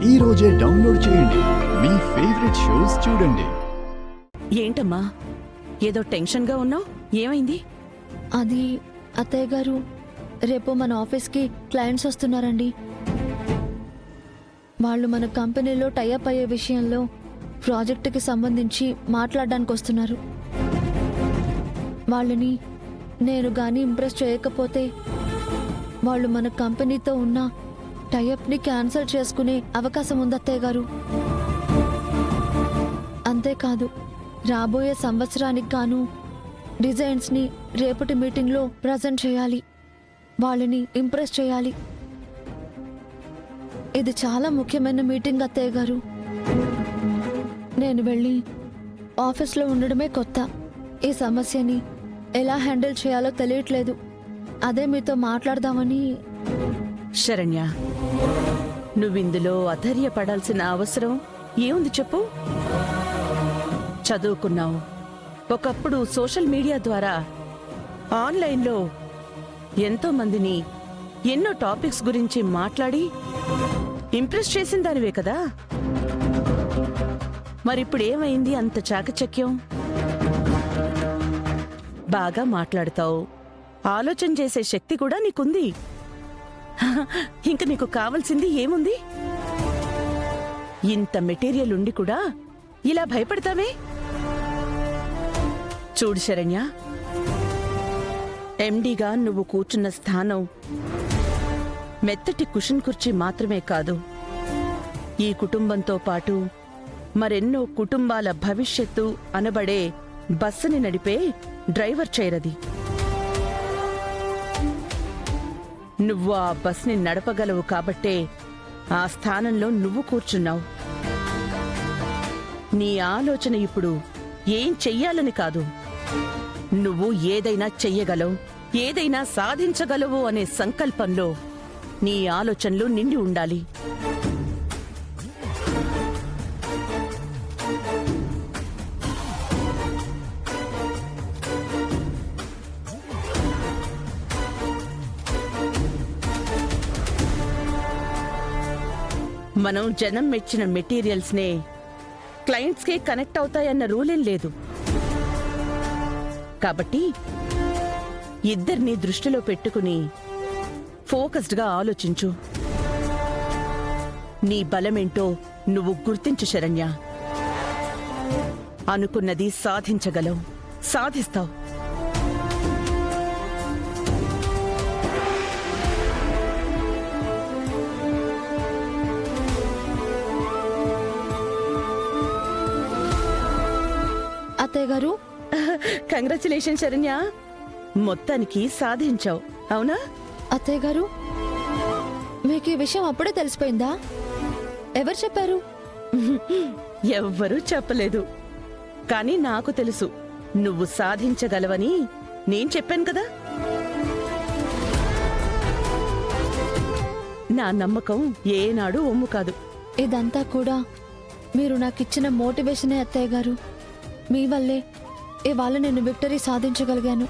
ఈ రోజే డౌన్లోడ్ చేయండి. మీ ఫేవరెట్ షోస్ చూడండి. ఏంటమ్మా ఏదో టెన్షన్గా ఉన్నావు? ఏమైంది? అది అత్తయ్య గారు, రేపు మన ఆఫీస్కి క్లయింట్స్ వస్తున్నారండి. వాళ్ళు మన కంపెనీలో టైఅప్ అయ్యే విషయంలో ప్రాజెక్టుకి సంబంధించి మాట్లాడడానికి వస్తున్నారు. వాళ్ళని నేను గాని ఇంప్రెస్ చేయకపోతే వాళ్ళు మన కంపెనీతో ఉన్న టైఅప్ని క్యాన్సిల్ చేసుకునే అవకాశం ఉంది అత్తయ్య గారు. అంతేకాదు, రాబోయే సంవత్సరానికి గాను డిజైన్స్ని రేపటి మీటింగ్లో ప్రజెంట్ చేయాలి. వాళ్ళని ఇంప్రెస్ చేయాలి. ఇది చాలా ముఖ్యమైన మీటింగ్ అత్తయ్య గారు. నేను వెళ్ళి ఆఫీస్లో ఉండడమే కొత్త. ఈ సమస్యని ఎలా హ్యాండిల్ చేయాలో తెలియట్లేదు. అదే మీతో మాట్లాడదామని. శరణ్య, నువ్విందులో అధైర్యపడాల్సిన అవసరం ఏముంది చెప్పు? చదువుకున్నావు. ఒకప్పుడు సోషల్ మీడియా ద్వారా ఆన్లైన్లో ఎంతో మందిని ఎన్నో టాపిక్స్ గురించి మాట్లాడి ఇంప్రెస్ చేసిన దానివే కదా. మరిప్పుడేమైంది అంత చాకచక్యం? బాగా మాట్లాడతావు, ఆలోచన చేసే శక్తి కూడా నీకుంది. ఇంక నీకు కావాల్సింది ఏముంది? ఇంత మెటీరియల్ ఉండి కూడా ఇలా భయపడతావే? చూడు శరణ్య, ఎండీగా నువ్వు కూర్చున్న స్థానం మెత్తటి కుషన్ కుర్చీ మాత్రమే కాదు, ఈ కుటుంబంతో పాటు మరెన్నో కుటుంబాల భవిష్యత్తు అనబడే బస్సుని నడిపే డ్రైవర్ చైరది. నువ్వు ఆ బస్ని నడపగలవు కాబట్టే ఆ స్థానంలో నువ్వు కూర్చున్నావు. నీ ఆలోచన ఇప్పుడు ఏం చెయ్యాలని కాదు, నువ్వు ఏదైనా చెయ్యగలవు, ఏదైనా సాధించగలవు అనే సంకల్పంలో నీ ఆలోచనలు నిండి ఉండాలి. మనం జనం మెచ్చిన మెటీరియల్స్నే క్లయింట్స్కే కనెక్ట్ అవుతాయన్న రూలేం లేదు. కాబట్టి ఇద్దరిని దృష్టిలో పెట్టుకుని ఫోకస్డ్గా ఆలోచించు. నీ బలమేంటో నువ్వు గుర్తించు శరణ్య. అనుకున్నది సాధించగలవు, సాధిస్తావు. అత్తయ్య గారు, కంగ్రాచులేషన్ శరణ్య, మొత్తానికి సాధించావు. అవునా? అత్తయ్య గారు, మీకు ఈ విషయం అప్పుడే తెలిసిపోయిందా? ఎవరు చెప్పారు? ఎవ్వరూ చెప్పలేదు, కానీ నాకు తెలుసు నువ్వు సాధించగలవని. నేను చెప్పాను కదా. నా నమ్మకం ఏనాడు ఒమ్ము కాదు. ఇదంతా కూడా మీరు నాకిచ్చిన మోటివేషనే అత్తయ్య గారు. మీ వల్లే ఇవాళ నేను విక్టరీ సాధించగలిగాను.